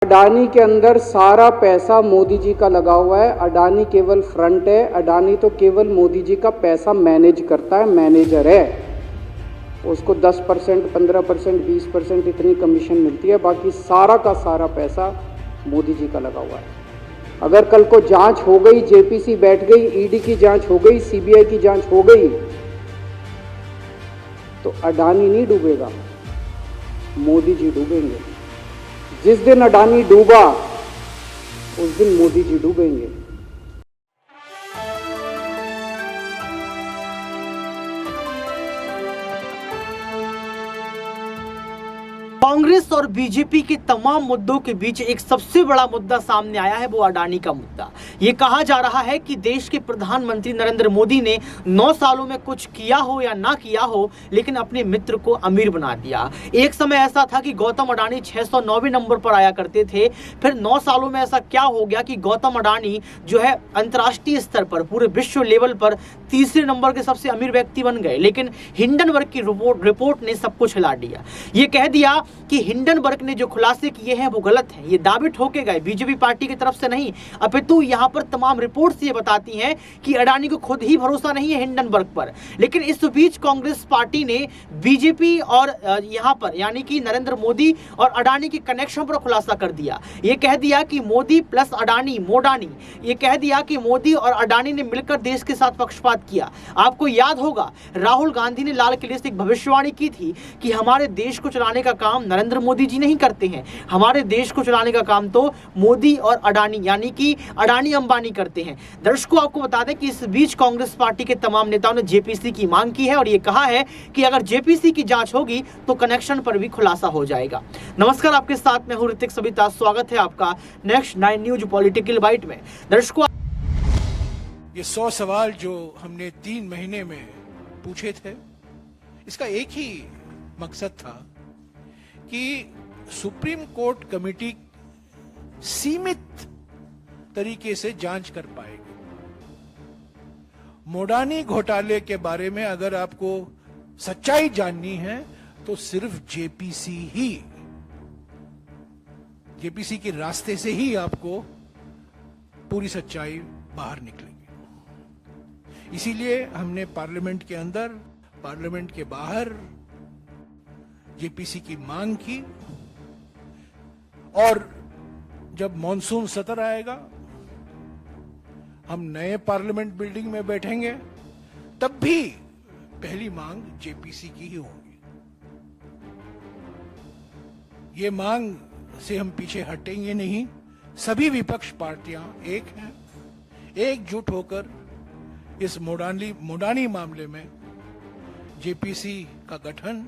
अडानी के अंदर सारा पैसा मोदी जी का लगा हुआ है। अडानी केवल फ्रंट है। अडानी तो केवल मोदी जी का पैसा मैनेज करता है, मैनेजर है। उसको 10%, 15%, 20% इतनी कमीशन मिलती है, बाकी सारा का सारा पैसा मोदी जी का लगा हुआ है। अगर कल को जांच हो गई, जेपीसी बैठ गई, ईडी की जांच हो गई, सीबीआई की जांच हो गई, तो अडानी नहीं डूबेगा, मोदी जी डूबेंगे। जिस दिन अडानी डूबा उस दिन मोदी जी डूबेंगे। कांग्रेस और बीजेपी के तमाम मुद्दों के बीच एक सबसे बड़ा मुद्दा सामने आया है, वो अडानी का मुद्दा। ये कहा जा रहा है कि देश के प्रधानमंत्री नरेंद्र मोदी ने 9 सालों में कुछ किया हो या ना किया हो, लेकिन अपने मित्र को अमीर बना दिया। एक समय ऐसा था कि गौतम अडानी 609वें नंबर पर आया करते थे, फिर 9 सालों में ऐसा क्या हो गया कि गौतम अडानी जो है अंतर्राष्ट्रीय स्तर पर, पूरे विश्व लेवल पर तीसरे नंबर के सबसे अमीर व्यक्ति बन गए। लेकिन हिंडनबर्ग की रिपोर्ट ने सब कुछ हिला दिया। ये कह दिया कि हिंडनबर्ग ने जो खुलासे किए हैं वो गलत हैं। ये दावे ठोके गए बीजेपी पार्टी की तरफ से नहीं, अपितु यहाँ पर तमाम रिपोर्ट्स ये बताती हैं कि अडानी को खुद ही भरोसा नहीं है हिंडनबर्ग पर। लेकिन इस बीच कांग्रेस पार्टी ने बीजेपी और यहाँ पर यानी कि नरेंद्र मोदी और अडानी के कनेक्शन पर खुलासा कर दिया। ये कह दिया कि मोदी प्लस अडानी मोडानी, ये कह दिया कि मोदी और अडानी ने मिलकर देश के साथ पक्षपात किया। आपको याद होगा राहुल गांधी ने लाल किले से एक भविष्यवाणी की थी कि हमारे देश को चलाने का काम नरेंद्र मोदी जी नहीं करते हैं, हमारे देश को चलाने का काम तो मोदी और अडानी यानी कि अडानी अंबानी करते हैं। दर्शकों, आपको बता दें कि इस बीच कांग्रेस पार्टी के तमाम नेताओं ने जेपीसी की मांग की है और ये कहा है कि अगर जेपीसी की जांच होगी तो कनेक्शन पर भी खुलासा हो जाएगा। नमस्कार, आपके साथ मैं हूं ऋतिक सविता। स्वागत है आपका नेक्स्ट 9 न्यूज पॉलिटिकल बाइट में। दर्शकों, ये 100 सवाल जो हमने 3 महीने में पूछे थे, इसका एक ही मकसद था कि सुप्रीम कोर्ट कमेटी सीमित तरीके से जांच कर पाएगी। मोडानी घोटाले के बारे में अगर आपको सच्चाई जाननी है तो सिर्फ जेपीसी के रास्ते से ही आपको पूरी सच्चाई बाहर निकलेगी। इसीलिए हमने पार्लियामेंट के अंदर, पार्लियामेंट के बाहर जेपीसी की मांग की, और जब मॉनसून सत्र आएगा, हम नए पार्लियामेंट बिल्डिंग में बैठेंगे, तब भी पहली मांग जेपीसी की ही होगी। ये मांग से हम पीछे हटेंगे नहीं। सभी विपक्ष पार्टियां एक हैं, एकजुट होकर इस मोडानी मामले में जेपीसी का गठन,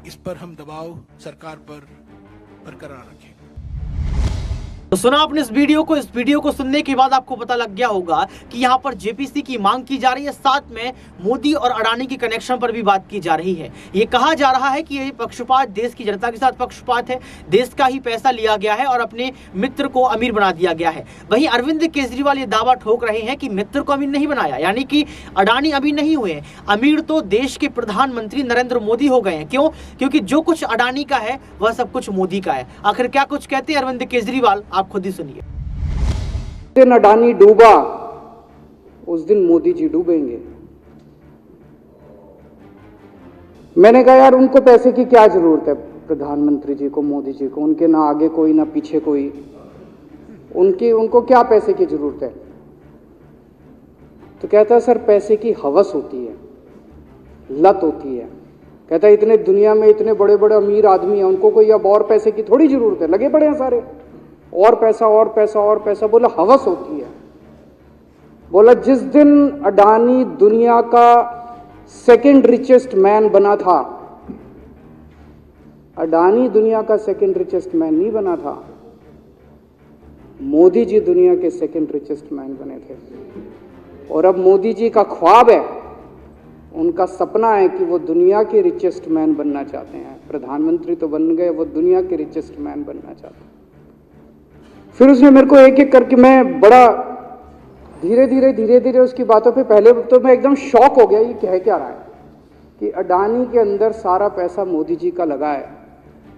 इस पर हम दबाव सरकार पर बरकरार रखें। तो सुना आपने इस वीडियो को सुनने के बाद आपको पता लग गया होगा कि यहाँ पर जेपीसी की मांग की जा रही है, साथ में मोदी और अडानी के कनेक्शन पर भी बात की जा रही है। ये कहा जा रहा है कि ये पक्षपात देश की जनता के साथ पक्षपात है, देश का ही पैसा लिया गया है और अपने मित्र को अमीर बना दिया गया है। वहीं अरविंद केजरीवाल ये दावा ठोक रहे हैं कि मित्र को अमीर नहीं बनाया, यानी कि अडानी अमीर नहीं हुए, अमीर तो देश के प्रधानमंत्री नरेंद्र मोदी हो गए हैं। क्यों? क्योंकि जो कुछ अडानी का है वह सब कुछ मोदी का है। आखिर क्या कुछ कहते हैं अरविंद केजरीवाल, आप खुद ही सुनिए। जिस दिन अडानी डूबा उस दिन मोदी जी डूबेंगे। मैंने कहा यार, उनको पैसे की क्या जरूरत है, प्रधानमंत्री जी को, मोदी जी को, उनके ना आगे कोई ना पीछे कोई, उनको क्या पैसे की जरूरत है? तो कहता है सर पैसे की हवस होती है, लत होती है। कहता है इतने दुनिया में इतने बड़े बड़े अमीर आदमी हैं, उनको कोई अब और पैसे की थोड़ी जरूरत है, लगे पड़े हैं सारे, और पैसा और पैसा और पैसा। बोला हवस होती है। बोला जिस दिन अडानी दुनिया का सेकंड रिचेस्ट मैन बना था, अडानी दुनिया का सेकंड रिचेस्ट मैन नहीं बना था, मोदी जी दुनिया के सेकंड रिचेस्ट मैन बने थे। और अब मोदी जी का ख्वाब है, उनका सपना है कि वो दुनिया के रिचेस्ट मैन बनना चाहते हैं। प्रधानमंत्री तो बन गए, वो दुनिया के रिचेस्ट मैन बनना चाहते हैं। फिर उसने मेरे को एक एक करके, मैं बड़ा धीरे धीरे उसकी बातों पे, पहले तो मैं एकदम शॉक हो गया, ये कह क्या रहा है कि अडानी के अंदर सारा पैसा मोदी जी का लगा है।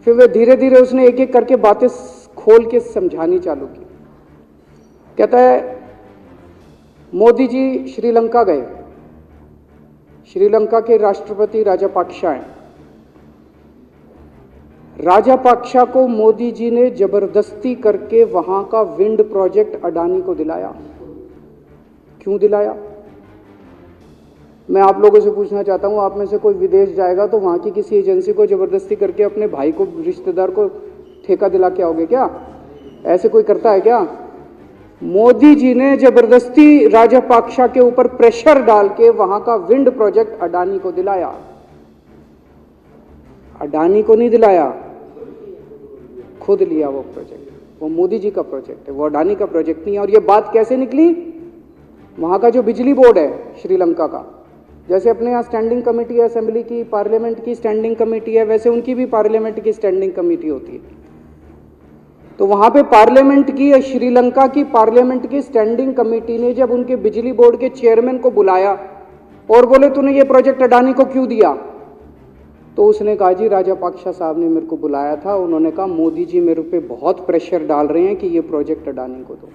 फिर वे धीरे धीरे उसने एक एक करके बातें खोल के समझानी चालू की। कहता है मोदी जी श्रीलंका गए, श्रीलंका के राष्ट्रपति राजापाक्सा हैं। राजापाक्सा को मोदी जी ने जबरदस्ती करके वहां का विंड प्रोजेक्ट अडानी को दिलाया। क्यों दिलाया? मैं आप लोगों से पूछना चाहता हूं, आप में से कोई विदेश जाएगा तो वहां की किसी एजेंसी को जबरदस्ती करके अपने भाई को, रिश्तेदार को ठेका दिला के आओगे क्या? ऐसे कोई करता है क्या? मोदी जी ने जबरदस्ती राजापाक्सा के ऊपर प्रेशर डाल के वहां का विंड प्रोजेक्ट अडानी को दिलाया। अडानी को नहीं दिलाया, खुद लिया वो प्रोजेक्ट। वो मोदी जी का प्रोजेक्ट है, वो अडानी का प्रोजेक्ट नहीं है। और ये बात कैसे निकली? वहां का जो बिजली बोर्ड है श्रीलंका का, जैसे अपने यहाँ स्टैंडिंग कमेटी है असेंबली की, पार्लियामेंट की स्टैंडिंग कमेटी है, वैसे उनकी भी पार्लियामेंट की स्टैंडिंग कमेटी होती है। तो वहां पे पार्लियामेंट की, श्रीलंका की पार्लियामेंट की स्टैंडिंग कमेटी ने जब उनके बिजली बोर्ड के चेयरमैन को बुलाया और बोले तूने ये प्रोजेक्ट अडानी को क्यों दिया, तो उसने कहा जी राजापाक्सा साहब ने मेरे को बुलाया था, उन्होंने कहा मोदी जी मेरे पे बहुत प्रेशर डाल रहे हैं कि ये प्रोजेक्ट अडानी को दो।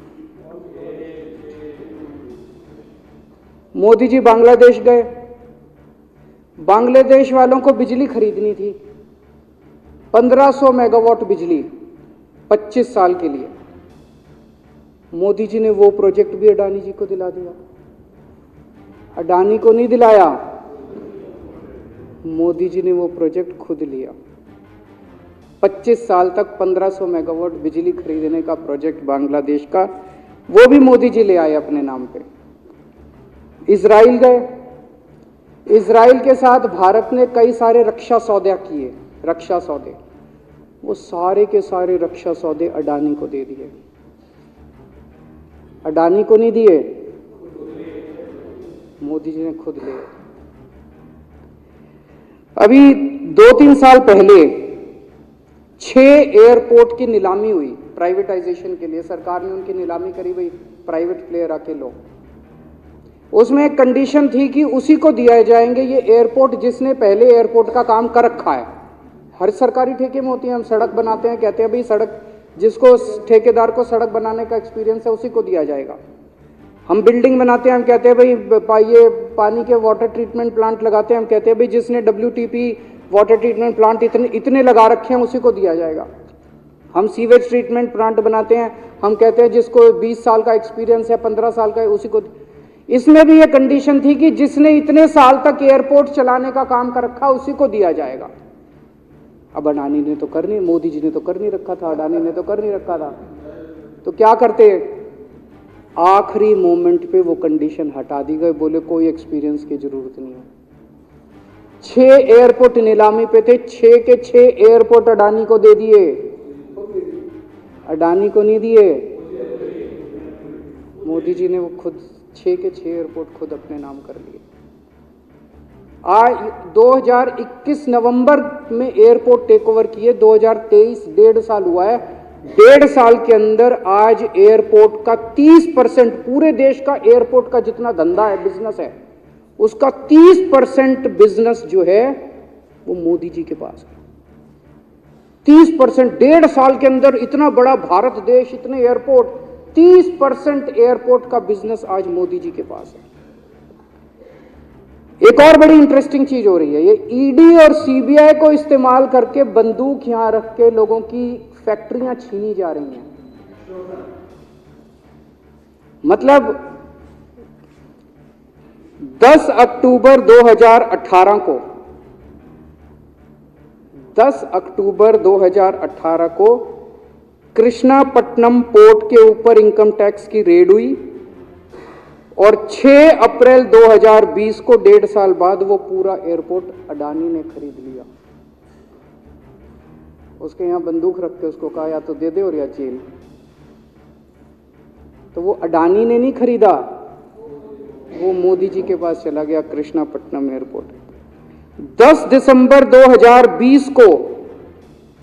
मोदी जी बांग्लादेश गए, बांग्लादेश वालों को बिजली खरीदनी थी, 1500 मेगावाट बिजली 25 साल के लिए। मोदी जी ने वो प्रोजेक्ट भी अडानी जी को दिला दिया। अडानी को नहीं दिलाया, मोदी जी ने वो प्रोजेक्ट खुद लिया। 25 साल तक 1500 मेगावाट बिजली खरीदने का प्रोजेक्ट बांग्लादेश का, वो भी मोदी जी ले आए अपने नाम पे। इजराइल गए, इजराइल के साथ भारत ने कई सारे रक्षा सौदे किए, रक्षा सौदे, वो सारे के सारे रक्षा सौदे अडानी को दे दिए। अडानी को नहीं दिए, मोदी जी ने खुद लिए। अभी 2-3 साल पहले 6 एयरपोर्ट की नीलामी हुई प्राइवेटाइजेशन के लिए, सरकार ने उनकी नीलामी करी, भाई प्राइवेट प्लेयर आके लो। उसमें एक कंडीशन थी कि उसी को दिया जाएंगे ये एयरपोर्ट जिसने पहले एयरपोर्ट का काम कर रखा है। हर सरकारी ठेके में होती है, हम सड़क बनाते हैं, कहते हैं भाई सड़क, जिसको ठेकेदार को सड़क बनाने का एक्सपीरियंस है उसी को दिया जाएगा। हम बिल्डिंग बनाते हैं, हम कहते हैं भाई ये पानी के वाटर ट्रीटमेंट प्लांट लगाते हैं, हम कहते हैं भाई जिसने WTP वाटर ट्रीटमेंट प्लांट इतने लगा रखे हैं उसी को दिया जाएगा। हम सीवेज ट्रीटमेंट प्लांट बनाते हैं, हम कहते हैं जिसको 20 साल का एक्सपीरियंस है, 15 साल का है, उसी को। इसमें भी ये कंडीशन थी कि जिसने इतने साल तक एयरपोर्ट चलाने का काम कर रखा उसी को दिया जाएगा। अब अडानी ने तो कर नहीं, मोदी जी ने तो कर नहीं रखा था, अडानी ने तो कर नहीं रखा था, तो क्या करते? आखिरी मोमेंट पे वो कंडीशन हटा दी गई, बोले कोई एक्सपीरियंस की जरूरत नहीं है। 6 एयरपोर्ट नीलामी पे थे, 6 के 6 एयरपोर्ट अडानी को दे दिए, अडानी को नहीं दिए, मोदी जी ने वो खुद 6 के 6 एयरपोर्ट खुद अपने नाम कर लिए। आज 2021 नवंबर में एयरपोर्ट टेक ओवर किए, 2023 1.5 साल हुआ है। 1.5 साल के अंदर आज एयरपोर्ट का 30%, पूरे देश का एयरपोर्ट का जितना धंधा है, बिजनेस है, उसका 30% बिजनेस जो है वो मोदी जी के पास है। 30%, 1.5 साल के अंदर इतना बड़ा भारत देश, इतने एयरपोर्ट, 30% एयरपोर्ट का बिजनेस आज मोदी जी के पास है। एक और बड़ी इंटरेस्टिंग चीज हो रही है, ये ईडी और सीबीआई को इस्तेमाल करके बंदूक यहां रख के लोगों की फैक्ट्रियां छीनी जा रही हैं। मतलब 10 अक्टूबर 2018 को 10 अक्टूबर 2018 को कृष्णापट्टनम पोर्ट के ऊपर इनकम टैक्स की रेड हुई और 6 अप्रैल 2020 को 1.5 साल बाद वो पूरा एयरपोर्ट अडानी ने खरीद लिया। उसके यहां बंदूक रख के उसको कहा या तो दे दे और या जेल। तो वो अडानी ने नहीं खरीदा, वो मोदी जी के पास चला गया कृष्णापट्टनम एयरपोर्ट। 10 दिसंबर 2020 को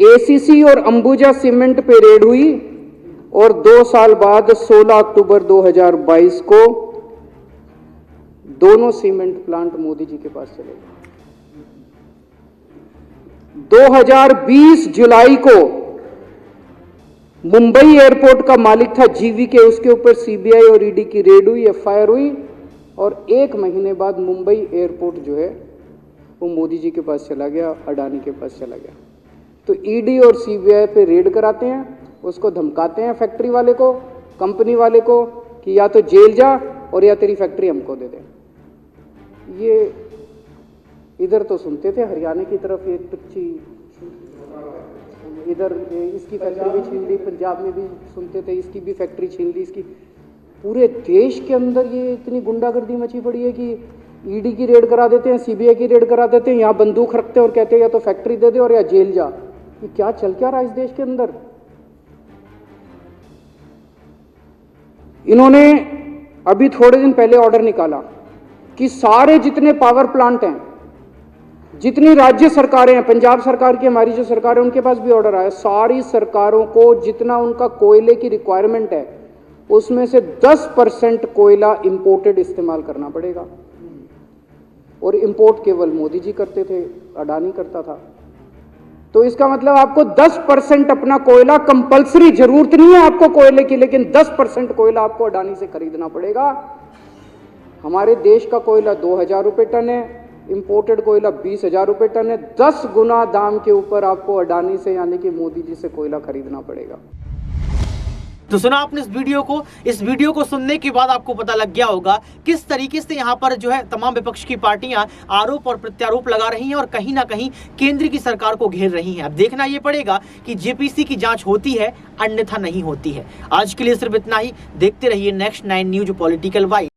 एसीसी और अंबुजा सीमेंट पे रेड हुई और 2 साल बाद 16 अक्टूबर 2022 को दोनों सीमेंट प्लांट मोदी जी के पास चले गए। 2020 जुलाई को मुंबई एयरपोर्ट का मालिक था जीवीके, उसके ऊपर सीबीआई और ईडी की रेड हुई, एफआईआर हुई, और 1 महीने बाद मुंबई एयरपोर्ट जो है वो मोदी जी के पास चला गया, अडानी के पास चला गया। तो ईडी और सीबीआई पे रेड कराते हैं, उसको धमकाते हैं फैक्ट्री वाले को, कंपनी वाले को, कि या तो जेल जा और या तेरी फैक्ट्री हमको दे दे। ये इधर तो सुनते थे हरियाणा की तरफ ये पिच्ची, इधर इसकी फैक्ट्री भी छीन ली, पंजाब में भी सुनते थे इसकी भी फैक्ट्री छीन ली, इसकी। पूरे देश के अंदर ये इतनी गुंडागर्दी मची पड़ी है कि ईडी की रेड करा देते हैं, सीबीआई की रेड करा देते हैं, यहाँ बंदूक रखते हैं और कहते हैं या तो फैक्ट्री दे दे और या जेल जा। ये क्या चल क्या रहा है इस देश के अंदर? इन्होंने अभी थोड़े दिन पहले ऑर्डर निकाला कि सारे जितने पावर प्लांट हैं, जितनी राज्य सरकारें हैं, पंजाब सरकार की, हमारी जो सरकार है, उनके पास भी ऑर्डर आया, सारी सरकारों को जितना उनका कोयले की रिक्वायरमेंट है उसमें से 10% कोयला इंपोर्टेड इस्तेमाल करना पड़ेगा। और इंपोर्ट केवल मोदी जी करते थे, अडानी करता था। तो इसका मतलब आपको 10% अपना कोयला कंपलसरी, जरूरत नहीं है आपको कोयले की, लेकिन 10% कोयला आपको अडानी से खरीदना पड़ेगा। हमारे देश का कोयला 2000 रुपये टन है, इंपोर्टेड कोयला 20,000 रुपये टन है। 10 गुना दाम के ऊपर आपको अडानी से यानी कि मोदी जी से कोयला खरीदना पड़ेगा। तो सुना आपने इस वीडियो को सुनने के बाद आपको पता लग गया होगा किस तरीके से यहाँ पर जो है तमाम विपक्ष की पार्टियां आरोप और प्रत्यारोप लगा रही हैं और कहीं ना कहीं केंद्र की सरकार को घेर रही हैं। अब देखना ये पड़ेगा कि जेपीसी की जांच होती है, अन्यथा नहीं होती है। आज के लिए सिर्फ इतना ही। देखते रहिए नेक्स्ट 9 न्यूज पॉलिटिकल वाइब।